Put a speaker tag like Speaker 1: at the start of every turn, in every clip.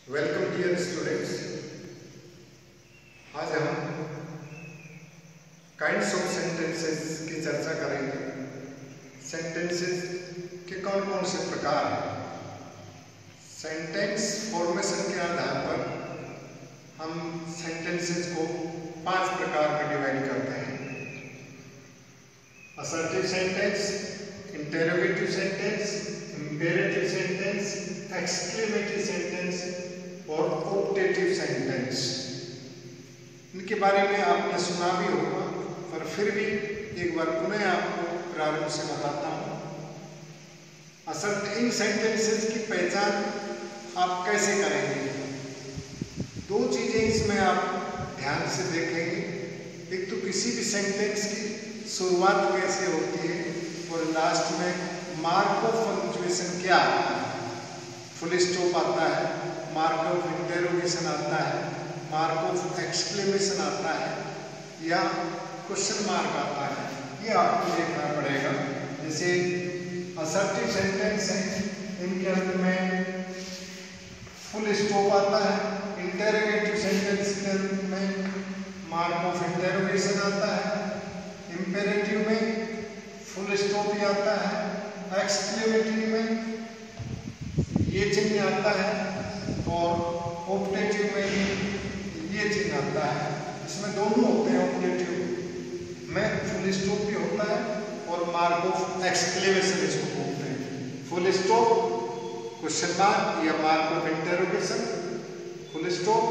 Speaker 1: Welcome dear students. आज हम kinds of sentences की चर्चा करेंगे। सेंटेंसेस के कौन कौन से प्रकार हैं। सेंटेंस फॉर्मेशन के आधार पर हम सेंटेंसेस को 5 प्रकार में डिवाइड करते हैं। Assertive sentence, interrogative sentence, imperative sentence, exclamatory sentence और ऑप्टेटिव सेंटेंस। इनके बारे में आपने सुना भी होगा, पर फिर भी एक बार पुनः आपको प्रारंभ से बताता हूँ। इन सेंटेंसेस की पहचान आप कैसे करेंगे? 2 चीजें इसमें आप ध्यान से देखेंगे। एक तो किसी भी सेंटेंस की शुरुआत कैसे होती है और लास्ट में मार्क ऑफ पंक्चुएशन क्या आता है। फुल स्टॉप आता है, मार्क ऑफ इंटरोगेशन आता है, मार्क ऑफ एक्सक्लेमेशन आता है या क्वेश्चन मार्क आता है। ये आपको देखना पड़ेगा। जैसे असर्टिव सेंटेंस है, इनके अंत में फुल स्टॉप आता है। इंटरोगेटिव सेंटेंस के अंत में मार्क ऑफ इंटरोगेशन आता है। इंपेरेटिव में फुल स्टॉप ही आता है। एक्सक्लेमेटरी में ये चिन्ह आता है और ऑप्टेटिव में भी ये चिन्ह आता है। इसमें दोनों होते हैं। ऑप्टेटिव में फुल स्टॉप भी होता है और मार्क ऑफ एक्सक्लेमेशन इसको बोलते हैं। फुल स्टॉप, क्वेश्चन मार्क या mark of interrogation, full stop,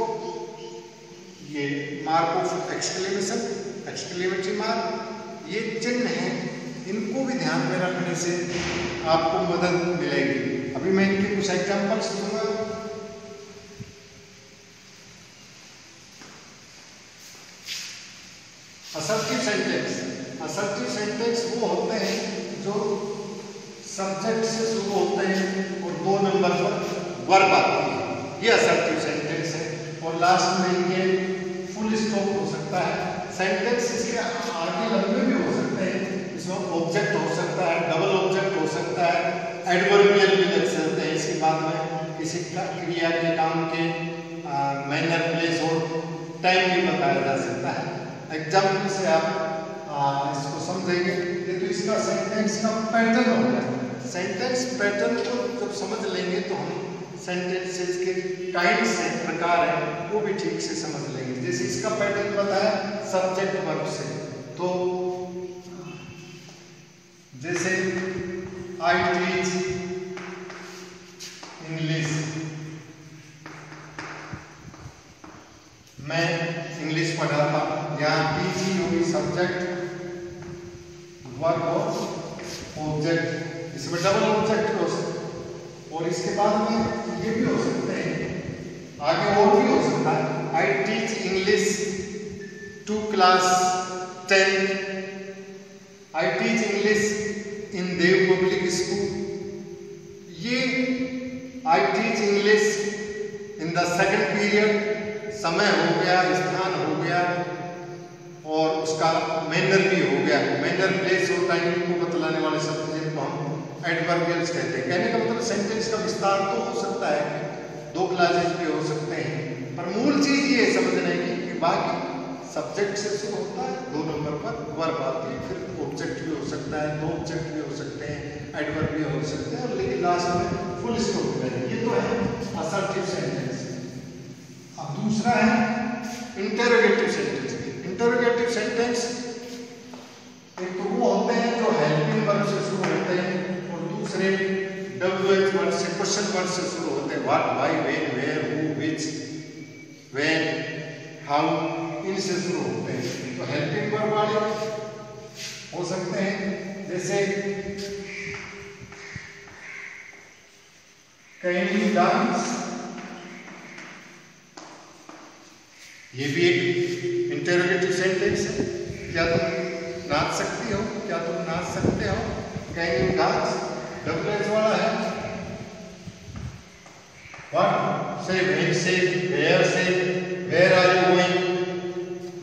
Speaker 1: ये mark of exclamation, exclamatory mark, ये चिन्ह है। इनको भी ध्यान में रखने से आपको मदद मिलेगी। अभी मैं इनके कुछ एग्जांपल्स दूंगा। असर्टिव सेंटेंस, असर्टिव सेंटेंस वो होते हैं जो सब्जेक्ट से शुरू होते हैं और 2 नंबर पर वर्ब आती है। ये असर्टिव सेंटेंस है और लास्ट में इनके फुल स्टॉप हो सकता है। सेंटेंस इसके आगे लंबे भी हो सकते हैं। इसमें ऑब्जेक्ट हो सकता है, डबल ऑब्जेक्ट हो सकता है, एडवर्बियल भी लग सकते हैं। इसके बाद में किसी क्रिया के काम के मैनर, प्लेस और टाइम भी बताया जा सकता है। एग्जाम्पल से आप इसको समझेंगे। ये तो इसका सेंटेंस का पैटर्न हो गया। सेंटेंस पैटर्न को जब समझ लेंगे तो हम सेंटेंसेस के काइंड्स हैं, प्रकार हैं, वो भी ठीक से समझ लेंगे। जैसे इसका पैटर्न बताया सब्जेक्ट वर्ब से, तो जैसे आई टीच इंग्लिश, मैं इंग्लिश पढ़ाता हूँ। यहाँ टीच ही होगी सब्जेक्ट, वर्ब और ऑब्जेक्ट। इसमें डबल ऑब्जेक्ट भी हो सकता है और इसके बाद में ये भी हो सकते हैं, आगे और भी हो सकता है। I teach English to class 10, I teach English in Dev public school. ये I teach English in the second period, समय हो गया, स्थान हो गया और उसका मैनर भी हो गया। मैनर, प्लेस और टाइम को बतलाने वाले शब्द जिनको हम एडवर्बियल्स कहते हैं। कहने का मतलब सेंटेंस का विस्तार तो हो सकता है, 2 क्लासेस भी हो सकते हैं, पर मूल चीज ये समझने की कि बाकी सब्जेक्ट से शुरू होता है, 2 नंबर पर वर्ब आती है, फिर ऑब्जेक्ट भी हो सकता है, 2 ऑब्जेक्ट भी हो सकते हैं, एडवर्ब भी हो सकते हैं, लेकिन लास्ट में फुल स्टॉप है। ये तो है असर्टिव सेंटेंस। अब दूसरा है इंटरोगेटिव सेंटेंस। इंटरोगेटिव सेंटेंस एक तो वो होते हैं जो हेल्पिंग वर्ब से शुरू होते हैं और दूसरे डब्ल्यूएच वर्ड से, क्वेश्चन वर्ड से शुरू होते हैं। What, why, when, where, who, which, when, how, इनसे शुरू होते हैं। तो हेल्पिंग वर्ब वाले हो सकते हैं, जैसे कैन यू डांस, ये भी एक इंटरोगेटिव सेंटेंस है। क्या तुम नाच सकती हो, क्या तुम नाच सकते हो। कैन यू डांस डब्ल्यूएच वाला है। व्हाट से, व्हेन से, वेयर से, where are you going,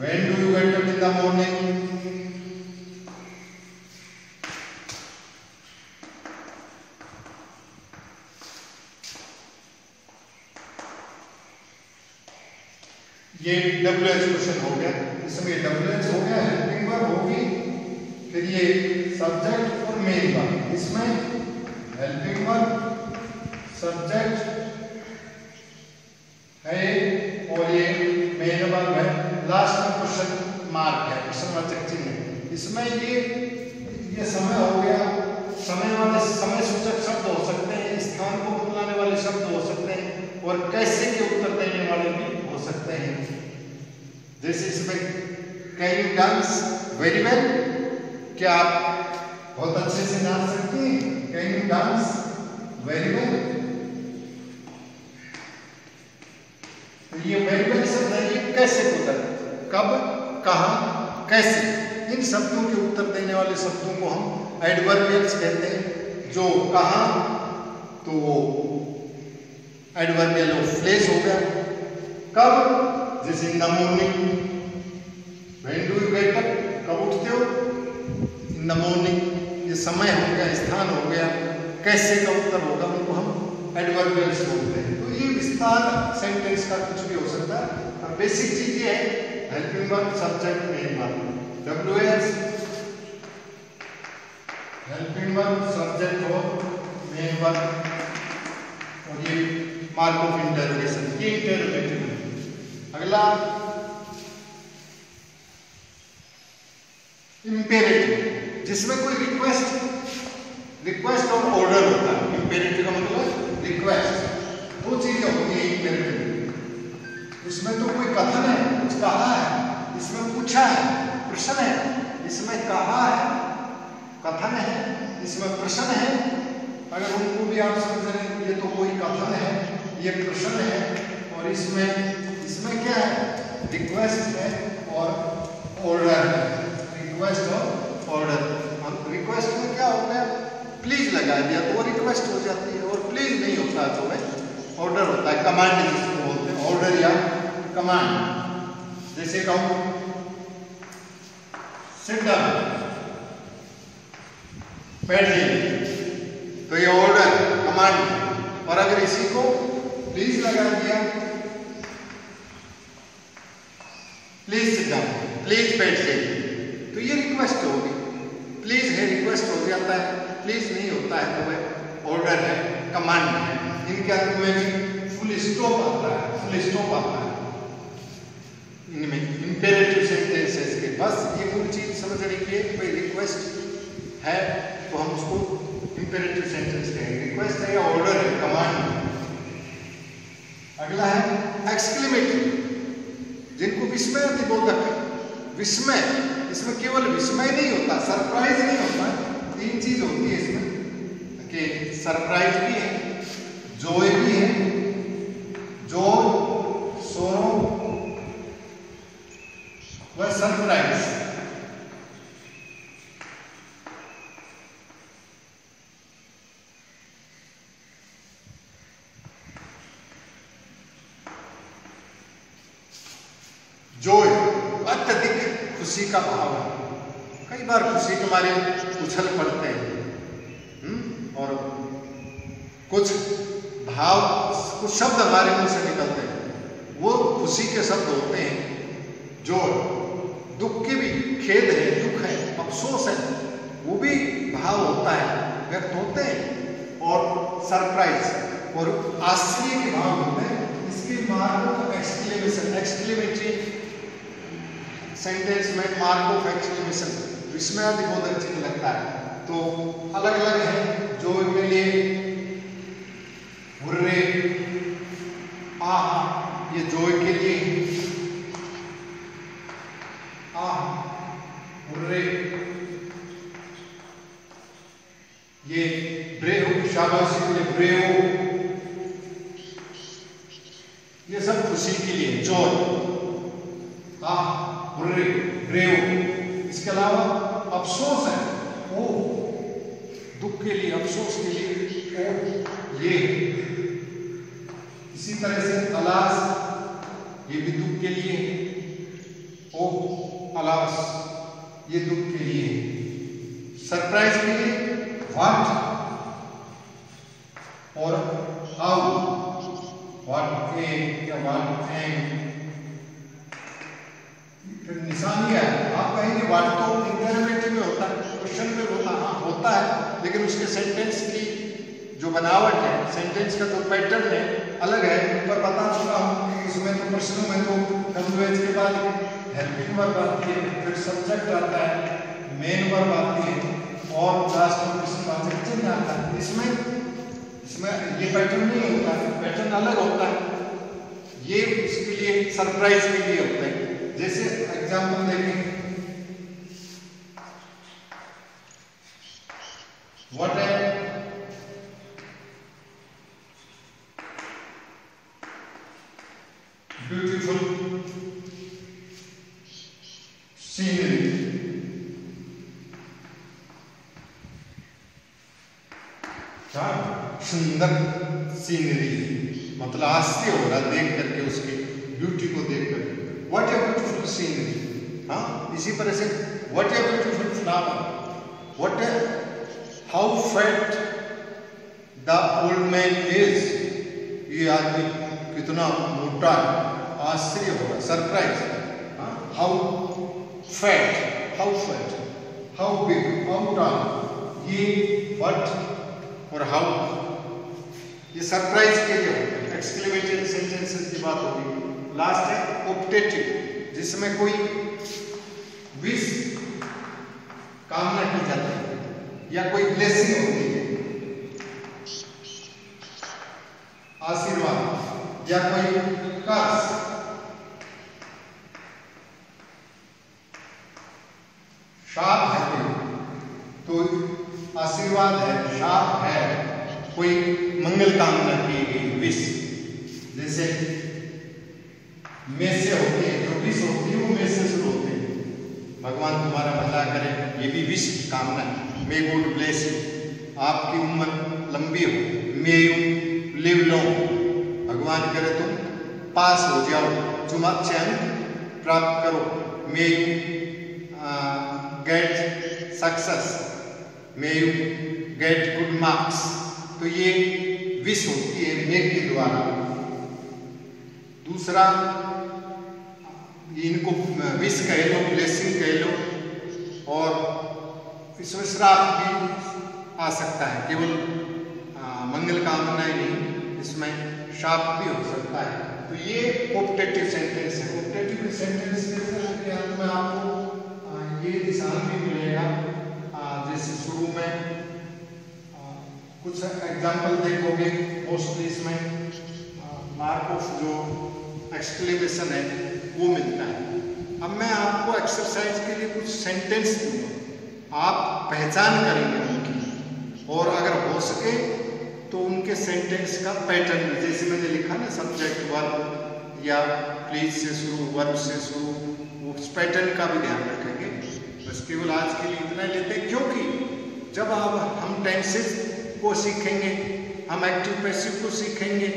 Speaker 1: when do you get up in the morning. ये WH क्वेश्चन हो गया, इसमें WH हो गया, हेल्पिंग वर्ब होगी, फिर ये सब्जेक्ट और मेन वर्ब, इसमें हेल्पिंग वर्ब सब्जेक्ट है और ये मेन वर्ब है, लास्ट में क्वेश्चन मार्क है, क्वेश्चन वाचक चिन्ह। इसमें ये समय हो गया, समय वाले समय सूचक शब्द हो सकते हैं, स्थान को बतलाने वाले शब्द हो सकते हैं और कैसे के उत्तर देने वाले भी हो सकते हैं। जैसे इसमें can you dance very well, क्या आप बहुत अच्छे से नाच सकते हैं, can you dance very well. तो ये वेरी वेल शब्द है, ये कैसे के उत्तर, कब, कहां, कैसे, इन शब्दों के उत्तर देने वाले शब्दों को हम एडवर्बियल्स कहते हैं। जो कहां, तो वो एडवर्बियल ऑफ प्लेस हो गया। कब, जैसे इन the morning, when do you get up, कब उठते हो, इन द मॉर्निंग, ये समय हो गया, स्थान हो गया। कैसे का उत्तर होगा, उनको हम एडवर्बियल्स बोलते हैं। तो ये विस्तार सेंटेंस का कुछ भी हो सकता है, और बेसिक चीज ये है helping verb subject main verb, WH helping verb subject और मेन वर्ब, और ये मार्क ऑफ इंटरोगेशन, ये इंटरोगेटिव है। अगला इंपेरेटिव, जिसमें कोई रिक्वेस्ट और ऑर्डर होता है। इंपेरेटिव का मतलब रिक्वेस्ट, दो चीजें होती है इंपेरेटिव। इसमें तो कोई कथन है, कुछ कहा है, इसमें पूछा है, प्रश्न है, इसमें कहा है, कथन है, इसमें प्रश्न है। अगर उनको भी आप समझ रहे हैं, ये तो कोई कथन है, ये प्रश्न है, और इसमें क्या है, रिक्वेस्ट है और ऑर्डर है, रिक्वेस्ट और ऑर्डर। और रिक्वेस्ट में क्या होता है, प्लीज लगा दिया तो वो रिक्वेस्ट हो जाती है, और प्लीज नहीं होता है तो वह ऑर्डर होता है, कमांड जिसको बोलते हैं, ऑर्डर या कमांड। जैसे कहूं सिट डाउन, बैठ जाइए, तो ये ऑर्डर कमांड। और अगर इसी को प्लीज लगा दिया, प्लीज सिट डाउन, प्लीज बैठ जाइए, तो ये रिक्वेस्ट होगी। प्लीज है, रिक्वेस्ट हो जाता है, प्लीज नहीं होता है तो वह ऑर्डर है, कमांड है। इनके अंत में भी फुल स्टॉप आता है, फुल स्टॉप आता है इनमें इंपेरेटिव सेंटेंसेस के। बस ये मूल चीज समझ रखिए, कोई रिक्वेस्ट है तो हम उसको इंपेरेटिव सेंटेंस कहेंगे, रिक्वेस्ट है या ऑर्डर है, कमांड है। अगला है एक्सक्लेमेटिव, जिनको विस्मयादिबोधक है। विस्मय, इसमें केवल विस्मय नहीं होता, सरप्राइज नहीं होता, तीन चीज होती है इसमें कि सरप्राइज भी है, जॉय भी है, जॉय, सोरो व सरप्राइज। जॉय अत्यधिक खुशी का भाव है, कई बार खुशी के मारे उछल पड़ते हैं, और कुछ भाव, कुछ शब्द हमारे मुंह से निकलते हैं, वो खुशी के शब्द होते हैं। जो दुख के भी, खेद है, दुख है, अफसोस है, वो भी भाव होता है, व्यक्त होते हैं। और सरप्राइज और आश्चर्य के भाव होते हैं। इसके mark of exclamation, exclamatory sentence में मार्क ऑफ एक्सक्लेमेशन, विस्मयादिबोधक चिन्ह लगता है। तो अलग अलग है, जो के लिए हुर्रे, आहा, ये जोय के लिए, आहा, हुर्रे, ये ब्रेव, शाबाशी के लिए ब्रेव, ये सब खुशी के लिए, जॉय, आहा, हुर्रे, ब्रेव। इसके अलावा अफसोस है, ओ, दुख के लिए, अफसोस के लिए ओ, ये। इसी तरह से अलास, ये भी दुख के लिए, ओ, अलास, ये दुख के लिए। सरप्राइज के लिए व्हाट और हाउ, व्हाट ए या व्हाट एंड, फिर निशान क्या है, आप कहेंगे व्हाट तो इंटरोगेटिव में होता है, क्वेश्चन में होता, हाँ होता है, लेकिन उसके सेंटेंस की जो बनावट है, सेंटेंस का जो पैटर्न है अलग है। ऊपर बता चुका हूँ, इसमें तो प्रश्नों में तो WH के बाद हेल्पिंग वर्ब आती है, फिर सब्जेक्ट आता है, मेन वर्ब आती है और लास्ट में प्रश्नवाचक चिन्ह आता है। इसमें ये पैटर्न नहीं होता है, पैटर्न अलग होता है। ये इसके लिए सरप्राइज के लिए होता है। जैसे एग्जांपल देखें, व्हाट है ब्यूटीफुल सीनरी, क्या सुंदर सीनरी, मतलब आश्चर्य हो रहा देख करके, उसकी ब्यूटी को देख करके। व्हाट ए ब्यूटीफुल सीनरी, हाँ इसी तरह से what a beautiful flower, what A how fat the old man is, ये आदमी कितना मोटा है, आश्चर्य हो रहा, surprise. How fat, how big, how tall, ये व्हाट और हाउ, ये सरप्राइज के लिए होता है। एक्सक्लेमेटरी सेंटेंसेस की बात होगी। लास्ट है ऑप्टेटिव, जिसमें कोई विश कामना की जाती है या कोई ब्लेसिंग होती है, आशीर्वाद, या कोई कर्स। शाप है कोई तो आशीर्वाद है, शाप है कोई मंगल कामना की गई विश। जैसे में से होती है, जो विश होती है वो में से शुरू होते हैं, भगवान तुम्हारा भला करे, ये भी विश की कामना है। मे गॉड ब्लेस यू, आपकी उम्र लंबी हो, मे यू लिव लॉन्ग, भगवान करे तुम पास हो जाओ, तुम अच्छे अंक प्राप्त करो, may you get success, may you get good marks. तो ये विश होती है मे के द्वारा। दूसरा, इनको विश कह लो, ब्लेसिंग कह लो, और इसमें श्राप भी आ सकता है, केवल मंगल कामना ही नहीं, इसमें शाप भी हो सकता है। तो ये ऑप्टेटिव सेंटेंस है। ऑप्टेटिव सेंटेंस के अंत में आपको ये निशान भी मिलेगा। जैसे शुरू में कुछ एग्जाम्पल देखोगे, मोस्टली इसमें मार्क ऑफ जो एक्सक्लेमेशन है वो मिलता है। अब मैं आपको एक्सरसाइज के लिए कुछ सेंटेंस दूंगा, आप पहचान करेंगे उनकी, और अगर हो सके तो उनके सेंटेंस का पैटर्न, जैसे मैंने लिखा ना सब्जेक्ट वर्ब या प्लीज से शुरू, वर्ब से शुरू, उस पैटर्न का भी ध्यान रखेंगे। बस केवल आज के लिए इतना लेते हैं, क्योंकि जब हम टेंसेस को सीखेंगे, हम एक्टिव पैसिव को सीखेंगे,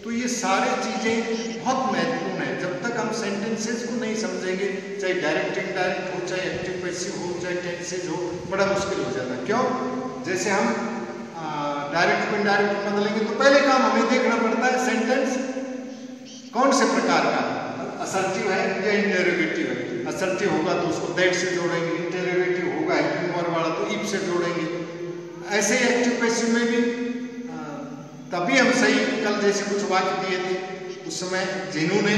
Speaker 1: तो ये सारी चीज़ें बहुत महत्वपूर्ण है। जब तक हम सेंटेंसेस को नहीं समझेंगे, चाहे डायरेक्ट इनडायरेक्ट हो, चाहे एक्टिव पैसिव हो, चाहे टेंसेज हो, बड़ा मुश्किल हो जाता है। क्यों? जैसे हम डायरेक्ट को इनडायरेक्ट बदलेंगे तो पहले काम हमें देखना पड़ता है सेंटेंस कौन से प्रकार का, असर्टिव है या इंटरोगेटिव है। असर्टिव होगा तो उसको दैट से जोड़ेंगे, इंटरोगेटिव होगा हेल्पिंग वर्ब वाला तो इफ से जोड़ेंगे। ऐसे ही एक्टिव पैसिव में भी तभी हम सही, कल जैसे कुछ वाक्य दिए थे उस समय जिन्होंने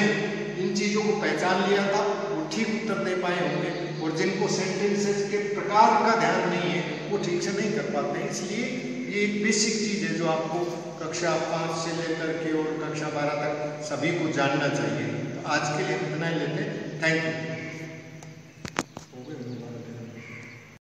Speaker 1: इन चीज़ों को पहचान लिया था वो ठीक उत्तर दे पाए होंगे, और जिनको सेंटेंसेस के प्रकार का ध्यान नहीं है वो ठीक से नहीं कर पाते हैं। इसलिए ये एक बेसिक चीज़ है जो आपको कक्षा 5 से लेकर के और कक्षा 12 तक सभी को जानना चाहिए। तो आज के लिए इतना ही लेते हैं। Thank you.